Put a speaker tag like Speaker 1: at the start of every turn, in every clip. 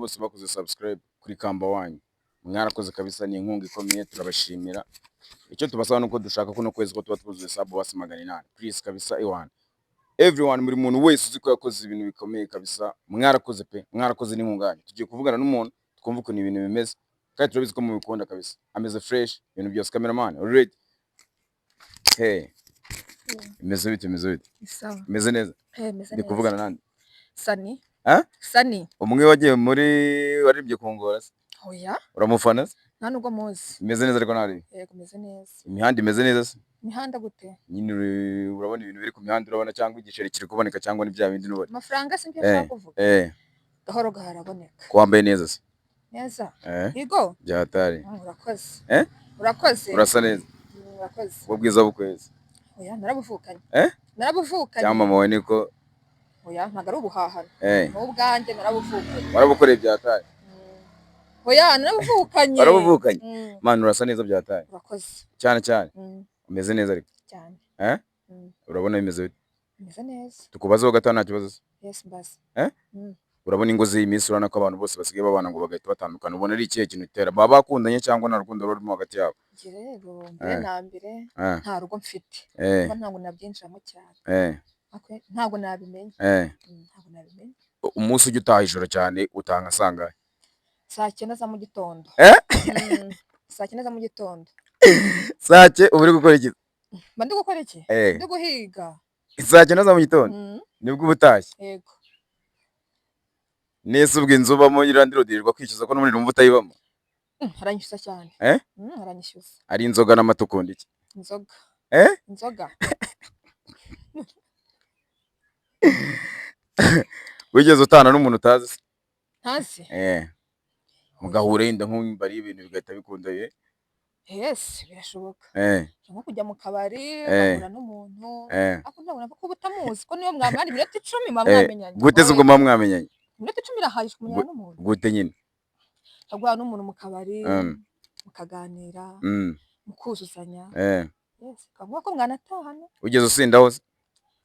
Speaker 1: bose bakoze subscribe kuri Kamba wanyu. Mwarakoze kabisa, ni inkunga ikomeye, turabashimira. Icyo tubasaba nuko dushaka kuno kwezi ko tuba twuzuye sub basi 800. Please kabisa ewan. Everyone, muri muntu wese uzi ko yakoze ibintu bikomeye kabisa, mwarakoze pe, mwarakoze n'inkunga yanyu. Tugiye kuvugana n'umuntu twumva ukuntu ibintu bimeze, kandi turabizi ko mubikunda kabisa. Ameze fresh, ibintu byose. Cameraman already. Hey, imeze bite?
Speaker 2: Sawa.
Speaker 1: Imeze neza.
Speaker 2: Meze neza.
Speaker 1: Ndi kuvugana nande?
Speaker 2: Sani.
Speaker 1: Sani. Umwe wagiye muri waribye kongora se?
Speaker 2: Oya.
Speaker 1: Uramufana se?
Speaker 2: Nta nubwo muzi.
Speaker 1: Imeze neza ariko nari.
Speaker 2: Yego meze neza.
Speaker 1: Imihanda imeze neza se?
Speaker 2: Imihanda gute?
Speaker 1: Nyine urabona ibintu biri ku mihanda, urabona cyangwa igiceri kiri kuboneka cyangwa ni bya bindi nubona.
Speaker 2: Amafaranga se nshaka kuvuga. Gahoro gaharaboneka.
Speaker 1: Kwambaye neza se?
Speaker 2: Neza. Yego.
Speaker 1: Byatari.
Speaker 2: Urakoze.
Speaker 1: Urakoze. Urasa neza.
Speaker 2: Urakoze.
Speaker 1: Ubwiza bukwezi.
Speaker 2: Oya, narabuvukanye. Narabuvukanye.
Speaker 1: Cyangwa mama we niko.
Speaker 2: Oya, ntago ari ubuhahano. N'ubwanjye narabuvukanye.
Speaker 1: Warabukoreye byatari.
Speaker 2: Oya, narabuvukanye.
Speaker 1: Warabuvukanye. Man, urasa neza byatari.
Speaker 2: Urakoze.
Speaker 1: Cyane. Umeze neza ariko.
Speaker 2: Cyane.
Speaker 1: Urabona bimeze bite?
Speaker 2: Bimeze neza.
Speaker 1: Tukubazeho gatana nta kibazo.
Speaker 2: Yes, mbasi.
Speaker 1: Urabona ingo z'iminsi urana ko abantu bose basigaye babana ngo bagahita batandukana. Ubona ari ikihe kintu itera? Baba bakundanye cyangwa nta rukundo rurimo hagati yabo?
Speaker 2: Rero mbere na mbere nta rugo mfite. Ntabwo nabyinjiramo cyane. Ntabwo nabimenye. Ntabwo nabimenye.
Speaker 1: Umunsi ujya utaha ijoro cyane utanga sangahe?
Speaker 2: Saa 9 za mu gitondo. Saa 9 za mu gitondo.
Speaker 1: Sake uri gukora iki?
Speaker 2: Ndi gukora iki? Ndi guhiga.
Speaker 1: Saa 9 za mu gitondo? Nibwo ubutashye?
Speaker 2: Yego.
Speaker 1: Nese ubwo inzu bamo irandirodirwa kwicuza ko n'umuriro umva utayibamo?
Speaker 2: Haranyishyuza cyane. Haranyishyuza.
Speaker 1: Ari inzoga n'amatukunda iki?
Speaker 2: Inzoga. Inzoga.
Speaker 1: Wigeze utana n'umuntu utazi se?
Speaker 2: Ntazi?
Speaker 1: Mugahure inda nk'umbari ibintu bigahita bikunda ye?
Speaker 2: Yes, birashoboka. Nko kujya mu kabari ugahura n'umuntu akunda ko butamuzi ko niyo mwamara iminota 10 mwamenyanye.
Speaker 1: Guteze ubwo mwamenyanye?
Speaker 2: Iminota 10 irahayishwe kumenyana n'umuntu.
Speaker 1: Gute nyine?
Speaker 2: Agwa n'umuntu mu kabari mukaganira mukuzuzanya. Yes, kavuga ko mwanatahana.
Speaker 1: Ugeze usindaho se?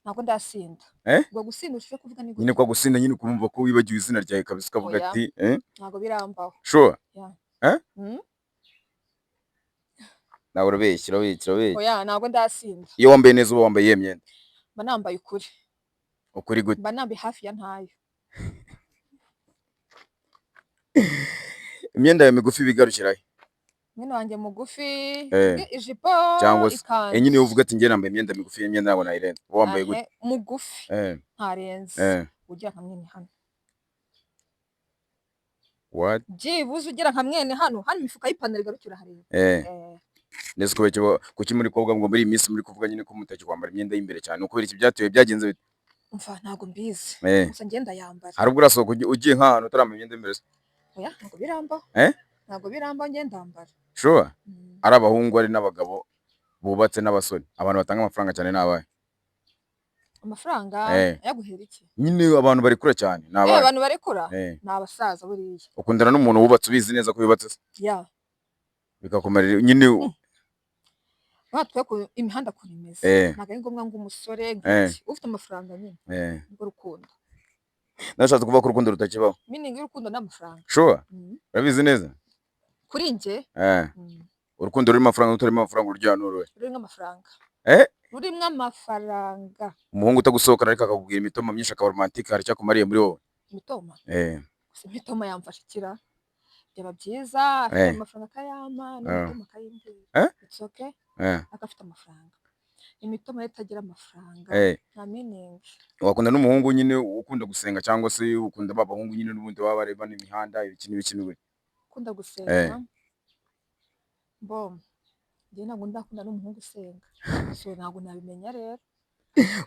Speaker 2: Ntabwo ndasinda. Ubwo gusinda ushaka kuvuga ni gute?
Speaker 1: Nyine kwa gusinda nyine kumva ko wibagiwe izina ryawe kabisa ukavuga ati
Speaker 2: ntabwo birambaho.
Speaker 1: Sure? Nawe urabeshyira.
Speaker 2: Oya, ntabwo ndasinda.
Speaker 1: Iyo wambaye neza uba wambaye imyenda?
Speaker 2: Mba nambaye ukuri.
Speaker 1: Ukuri gute?
Speaker 2: Mba nambaye hafi ya ntayo.
Speaker 1: Imyenda yawe migufi bigarukira he?
Speaker 2: Mwene wanjye mugufi, ijipo,
Speaker 1: ikanzu. Nyine uvuga ati ngiye nambaye imyenda migufi, imyenda ntabwo nayirenza. Wambaye gute?
Speaker 2: Mugufi. Ntarenze. Ugira nka mwene hano.
Speaker 1: What?
Speaker 2: Byibuze ugira nka mwene hano imifuka y'ipantaro igarukira hareba.
Speaker 1: Nese kuki muri kobwa ngo muri iminsi muri kuvuga nyine ko mutaki kwambara imyenda y'imbere cyane uko iki byatuye byagenze bite?
Speaker 2: Umva ntago mbizi. Gusa ngenda yambara.
Speaker 1: Hari ubwo urasohoka ugiye nk'ahantu utarambaye imyenda y'imbere se?
Speaker 2: Oya, ntago birambaho. Ntago birambaho ngenda yambara.
Speaker 1: Sure? Ari abahungu ari n'abagabo bubatse n'abasore. Abantu batanga amafaranga cyane nabaye.
Speaker 2: Amafaranga yaguhera iki?
Speaker 1: Nyine abantu bari kura cyane nabaye.
Speaker 2: Abantu bari kura? Ni abasaza buriya.
Speaker 1: Ukundana n'umuntu wubatse ubizi neza ko yubatse se? Bikakumarira nyine
Speaker 2: batwe ko imihanda ko imeze. Ntago ari ngombwa ngo umusore ngiki ufite amafaranga nyine. Ngo rukundo.
Speaker 1: Nashatse kuvuga ko urukundo rutakibaho.
Speaker 2: Meaning y'urukundo n'amafaranga.
Speaker 1: Sure? Urabizi neza?
Speaker 2: Kuri nje?
Speaker 1: Urukundo rurimo amafaranga utarimo amafaranga urujya n'uruhe?
Speaker 2: Rurimo amafaranga. Rurimo amafaranga.
Speaker 1: Umuhungu utagusohokana ariko akakubwira imitoma myinshi akaba romantique hari cyakumariye muri wowe.
Speaker 2: Imitoma? Imitoma yamfasha ikira. Byaba byiza afite amafaranga kayama n'imitoma kayimbira. It's okay? Akafite amafaranga. Imitoma itagira amafaranga nta meaning.
Speaker 1: Wakunda n'umuhungu nyine ukunda gusenga cyangwa se ukunda babahungu nyine n'ubundi baba bareba n'imihanda ibiki
Speaker 2: ukunda gusenga? Njye ntabwo ndakunda n'umuhungu usenga. So ntabwo nabimenya rero.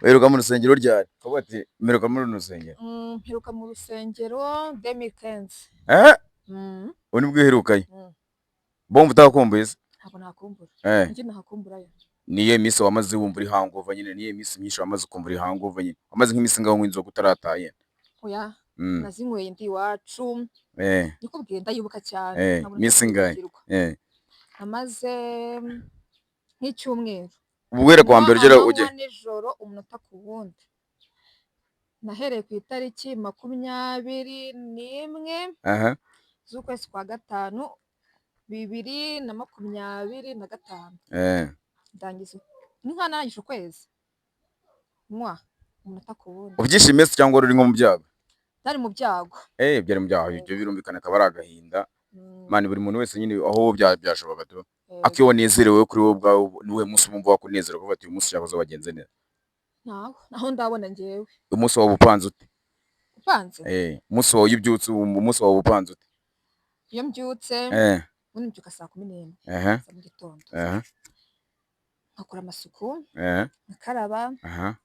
Speaker 1: Uheruka mu rusengero ryari? Kuba ati mperuka muri rusengero.
Speaker 2: Mperuka mu rusengero 2015.
Speaker 1: Uri bwo uherukayo? Bomba utakumbuye se?
Speaker 2: Ntabwo nakumbura. Njye nahakumburayo.
Speaker 1: Niye misi wamaze wumva uri hangover nyine, niye misi myinshi wamaze kumva uri hangover nyine. Wamaze nk'imisi ngaho nk'inzoga utarataye.
Speaker 2: Oya. Nazinyweye ndi iwacu. Nikubwiye ndayibuka cyane.
Speaker 1: Misi ngahe?
Speaker 2: Amaze nk'icyumweru.
Speaker 1: Ubwera kwa mbere ugera ujye.
Speaker 2: Nijoro umunota ku wundi. nahereye ku itariki 21 z'ukwezi kwa gatanu 2025 ndangiza ni nka narangije ukwezi umunota ku wundi.
Speaker 1: Ubyishimiye se cyangwa uri nko mu byago?
Speaker 2: Ndari mu byago.
Speaker 1: Byari mu byago, ibyo birumvikana akaba ari agahinda. Mani buri muntu wese nyine aho byashoboka tu. Akiyo wanezerewe kuri wowe ubwawe niwe munsi wumva wakunezera kuvuga ati uyu munsi cyakoze wagenze neza.
Speaker 2: Naho ndabona njyewe.
Speaker 1: Umunsi wawe upanze ute?
Speaker 2: Upanze?
Speaker 1: Umunsi wawe ubyutse umunsi wawe upanze ute?
Speaker 2: Iyo mbyutse ubundi mbyuka saa 11 za mu gitondo. Nkakora amasuku, nkaraba,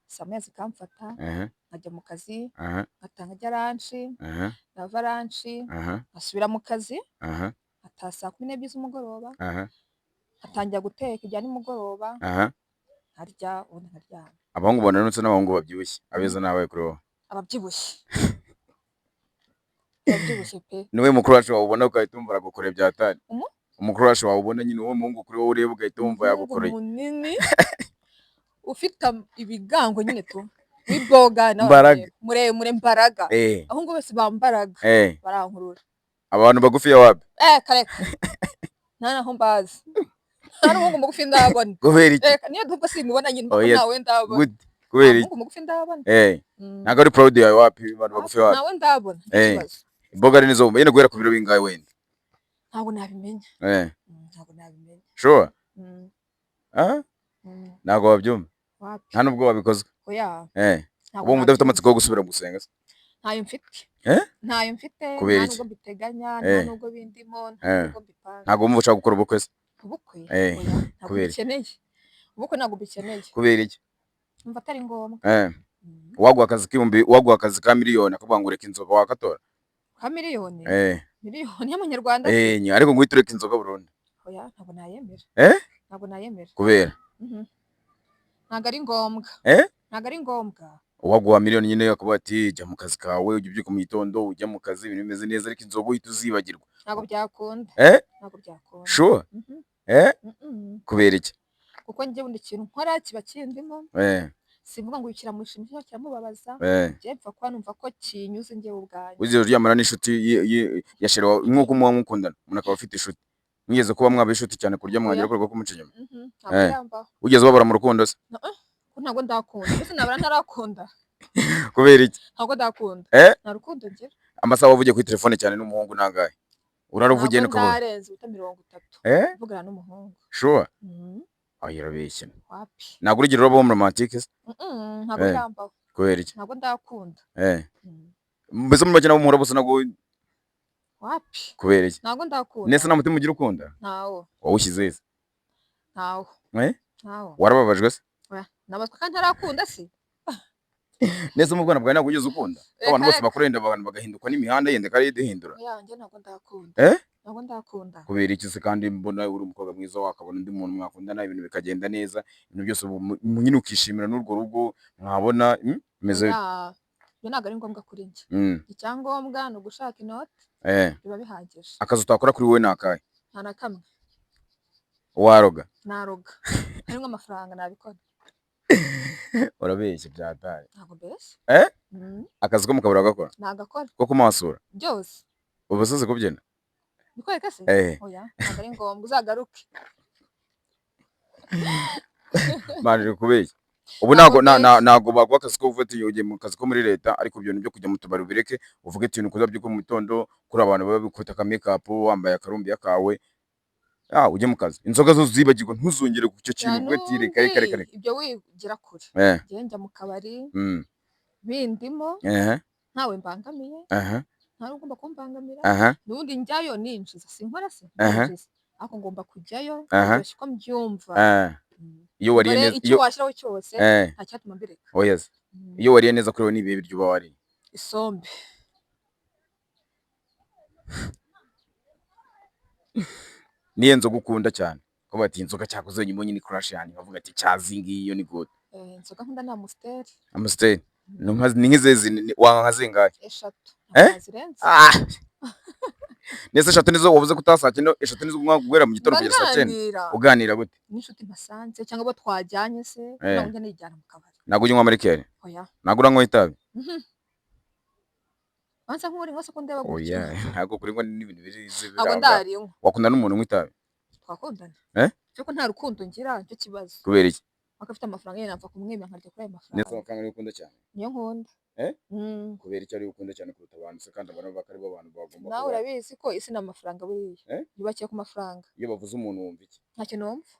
Speaker 2: saa moya zikamfata, nkajya mu kazi, nkatanga ranchi, nava ranchi, nkasubira mu kazi, nkataha saa 12 z'umugoroba, nkatangira guteka ibya nimugoroba, nkarya ubundi nkaryama.
Speaker 1: Abahungu bananutse n'abahungu babyibushye, abeza nabaye kuri wowe?
Speaker 2: Ababyibushye. Ababyibushye pe.
Speaker 1: Niwe mukuru wacu wabona ugahita wumva aragukoreye byatari? Umukuru wacu wabona nyine uwo muhungu kuri wowe ureba ugahita wumva yagukoreye.
Speaker 2: Munini ufite ibigango nyine tu wiboga muremure mbaraga. Ahungu bose bambaraga barankurura.
Speaker 1: Abantu bagufi ya wapi?
Speaker 2: Kareka naho mbazi. Nta muhungu mugufi ndabona.
Speaker 1: Kubera iki?
Speaker 2: Niyo dubwo simubona nyine nawe ndabona.
Speaker 1: Kubera iki?
Speaker 2: Muhungu mugufi ndabona.
Speaker 1: Ntago ari proud yawe wapi abantu bagufi wapi?
Speaker 2: Nawe ndabona.
Speaker 1: Imboga ari nizo yene guhera ku biro bingahe wenda?
Speaker 2: Ntabwo nabimenya. Ntabwo nabimenya.
Speaker 1: Sure? Ntabwo wabyumva? Nta nubwo wabikozwe?
Speaker 2: Oya.
Speaker 1: Ubu mudafite amatsiko yo gusubira gusenga se?
Speaker 2: Ntayo mfite. Ntayo mfite, nta nubwo biteganya, nta nubwo bindimo, nta nubwo bipanga.
Speaker 1: Ntabwo wumva ushaka gukora ubukwe se?
Speaker 2: Ubukwe? Ntabwo bikeneye. Ubukwe ntabwo bikeneye.
Speaker 1: Kubera iki?
Speaker 2: Umva atari ngombwa.
Speaker 1: Waguha akazi ka miliyoni akavuga ngo ureka inzoga wakatora?
Speaker 2: Ka miliyoni? Miliyoni y'amanyarwanda?
Speaker 1: Ariko ngo uhite ureka inzoga burundu?
Speaker 2: Oya, ntabwo nayemera. Ntabwo nayemera.
Speaker 1: Kubera?
Speaker 2: Ntabwo ari ngombwa. Ntabwo ari ngombwa.
Speaker 1: Waguha miliyoni nyine akavuga ati jya mu kazi kawe ujye ubyuka mu gitondo ujya mu kazi ibintu bimeze neza ariko inzoga uhita uzibagirwa.
Speaker 2: Ntabwo byakunda. Ntabwo byakunda.
Speaker 1: Sure? Kubera iki?
Speaker 2: Kuko njye bundi ikintu nkora kiba kindimo. Simvuga ngo ukira mushimisha cyamubabaza. Je mpfa kwa numva ko kinyuze njye ubwanjye.
Speaker 1: Uzi ryamara n'inshuti yashera nkuko muba mukundana umuntu akaba afite inshuti. Mwigeze kuba mwaba inshuti cyane kurya mwagira ko kumuca inyuma?
Speaker 2: Ntabwo yambaho.
Speaker 1: Ugeze wabara mu rukundo se?
Speaker 2: Ntabwo ndakunda. Mbese nabara ntarakunda.
Speaker 1: Kubera iki?
Speaker 2: Ntabwo ndakunda. Nta rukundo ngira.
Speaker 1: Amasaha wavugiye kuri telefone cyane n'umuhungu nangahe? Uraruvugiye nuko
Speaker 2: bo. Ndarenze 30. Vugana n'umuhungu.
Speaker 1: Sure? Ayirabeshye.
Speaker 2: Wapi?
Speaker 1: Ntabwo urugero rwabo mu romantique se?
Speaker 2: Ntabwo yambaho.
Speaker 1: Kubera iki?
Speaker 2: Ntabwo ndakunda.
Speaker 1: Mbese mu bakina bo muhura bose ntabwo
Speaker 2: wapi?
Speaker 1: Kubera iki?
Speaker 2: Ntabwo ndakunda.
Speaker 1: Nese nta mutima ugira ukunda?
Speaker 2: Ntawo.
Speaker 1: Wawushyize se?
Speaker 2: Ntawo. Ntawo.
Speaker 1: Warababajwe se?
Speaker 2: Nabazwa kandi ntarakunda se?
Speaker 1: Nese mu bwana bwawe ntabwo ugeze ukunda? Abantu bose bakurenda abantu bagahinduka n'imihanda yende kari duhindura.
Speaker 2: Yanjye ntabwo ndakunda. Ntabwo ndakunda.
Speaker 1: Kubera iki se kandi mbona uri umukobwa mwiza wakabona undi muntu mwakundana ibintu bikagenda neza ibintu byose nyine ukishimira n'urwo rugo mwabona meze
Speaker 2: byo ntabwo ari ngombwa kuri njye. Icyangombwa ni ugushaka inoti biba bihagije.
Speaker 1: Akazi utakora kuri wowe nakahe?
Speaker 2: Nta na kamwe.
Speaker 1: Waroga?
Speaker 2: Naroga. Harimo amafaranga nabikora.
Speaker 1: Urabeshye byatari.
Speaker 2: Ntabwo mbese?
Speaker 1: Akazi ko mukabura gakora?
Speaker 2: Nagakora.
Speaker 1: Ko kumasura?
Speaker 2: Byose.
Speaker 1: Ubusoze kubyina?
Speaker 2: Bikwereka se? Oya, ntabwo ari ngombwa uzagaruke.
Speaker 1: Manje kubeshya. Ubu ntago bagwa akazi ko ufite ugiye mu kazi ko muri leta ariko ibyo byo kujya mu tubari ubireke uvuge ati nukuza byuko mu gitondo kuri abantu baba bikota ka make-up wambaye akarumbi yakawe ujye mu kazi inzoga zo zibagirwa ntuzongere ku cyo kintu uvuge ati reka
Speaker 2: ibyo wigira kure njya mu kabari bindimo ntawe mbangamiye nta ugomba kumbangamira n'ubundi njyayo ninjiza sinkora se ako ngomba kujyayo ko mbyumva
Speaker 1: iyo wariye neza
Speaker 2: iyo washiraho cyose nta cyatuma mbireka
Speaker 1: yes iyo wariye neza kuri we nibihe biryo uba wari
Speaker 2: isombe
Speaker 1: niye nzoga ukunda cyane ko bati inzoga cyakoze nyimo nyine crush yani bavuga ati cyazingi iyo ni good
Speaker 2: inzoga nkunda na
Speaker 1: Amstel ni nk'izezi wanga zingahe
Speaker 2: 3 zirenze
Speaker 1: nese 3 nizo wavuze kutasake no 3 nizo guhera mu gitondo kugera saa 9 uganira gute
Speaker 2: n'inshuti mpasanze cyangwa bo twajyanye se ntabwo njya nijyana mu kabari
Speaker 1: Ntabwo ujya unywa amarikeri?
Speaker 2: Oya.
Speaker 1: Ntabwo uranywa itabi?
Speaker 2: Wansa nk'uri nko ko ndeba gutyo.
Speaker 1: Oya, ntabwo kurinywa n'ibintu birizi
Speaker 2: Ntabwo
Speaker 1: biranga.
Speaker 2: ndarinywa.
Speaker 1: Wakundana n'umuntu unywa itabi?
Speaker 2: Twakundana.
Speaker 1: Cyo
Speaker 2: ko nta rukundo ngira nicyo kibazo.
Speaker 1: Kubera iki?
Speaker 2: Akafite amafaranga ye napfa kumwemera nkarya kuri ayo mafaranga.
Speaker 1: Neza amafaranga niyo ukunda cyane?
Speaker 2: Niyo nkunda.
Speaker 1: Kubera icyo ari ukunda cyane kuruta abantu se kandi abana bakari bo abantu bagomba.
Speaker 2: Nawe urabizi ko isi ni amafaranga buriya. Yubakiye ku mafaranga.
Speaker 1: Iyo bavuze umuntu wumva iki?
Speaker 2: Ntacyo numva.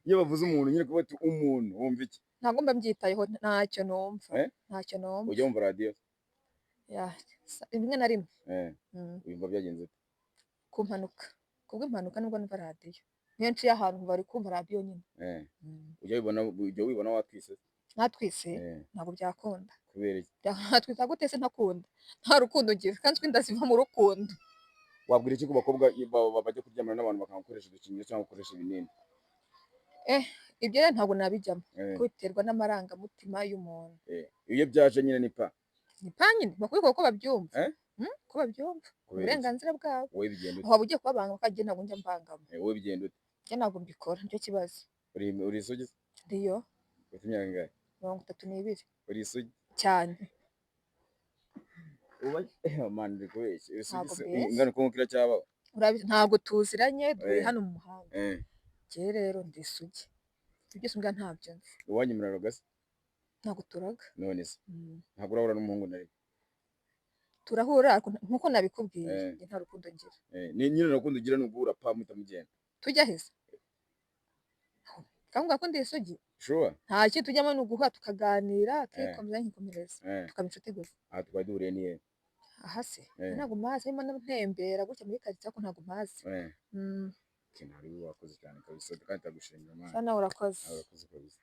Speaker 1: Iyo bavuze umuntu nyine kuba ati umuntu wumva iki?
Speaker 2: Ntabwo mba mbyitayeho ntacyo numva. Ntacyo numva.
Speaker 1: Ujya wumva radio?
Speaker 2: Rimwe na rimwe.
Speaker 1: Wumva byagenze ute?
Speaker 2: Ku mpanuka. Kubw'impanuka nubwo numva radio. Henshi y'ahantu bari kumva radio nyine.
Speaker 1: Ujya wibona watwise?
Speaker 2: Natwise ntabwo byakunda.
Speaker 1: Kubera iki?
Speaker 2: Natwita gute se ntakunda? Nta rukundo ngira kandi twinda ziva mu rukundo.
Speaker 1: Wabwira iki ku bakobwa bajya kuryamana n'abantu bakamukoresha udukingirizo cyangwa gukoresha ibinini?
Speaker 2: Ibyo rero ntabwo nabijyamo. Kubiterwa n'amarangamutima y'umuntu.
Speaker 1: Iyo byaje nyine ni pa.
Speaker 2: Ni pa nyine bakubwira ko babyumva. Ko babyumva. Uburenganzira bwabo.
Speaker 1: Wowe bigenda ute?
Speaker 2: Waba ugiye kubabanga ukagiye ntabwo njya mbangamo.
Speaker 1: Wowe bigenda ute?
Speaker 2: Njye ntabwo mbikora nicyo kibazo.
Speaker 1: Uri isugi?
Speaker 2: Ndiyo.
Speaker 1: Ufite imyaka ingahe?
Speaker 2: 32.
Speaker 1: Uri isugi?
Speaker 2: Cyane.
Speaker 1: Man ndi kubeshya. Ingana uko mukira cyabaho?
Speaker 2: Ntabwo tuziranye turi hano mu muhanda. Njye rero ndi isugi. Ibyo sumbwa ntabyo nzi.
Speaker 1: Uwanyimura gase?
Speaker 2: Ntabwo turaga.
Speaker 1: None se. Ntabwo urahura n'umuhungu nari.
Speaker 2: Turahura nkuko nabikubwiye nta rukundo ngira.
Speaker 1: Ni nyine rukundo ugira nubwo urapa mutamugenda.
Speaker 2: Tujya heza. Kavuga ko ndi isugi.
Speaker 1: Sure.
Speaker 2: Nta kintu tujyamo nuguha tukaganira tukomeza nkikomereza. Tukaba inshuti gusa.
Speaker 1: Twari duhuriye ni he?
Speaker 2: Aha se. Ntabwo mazi arimo ntembera gutya muri karitsiye ko ntabwo mazi.
Speaker 1: Kintu ari wakoze cyane kabisa kandi tagushimira Imana.
Speaker 2: Sana urakoze.
Speaker 1: Urakoze kabisa.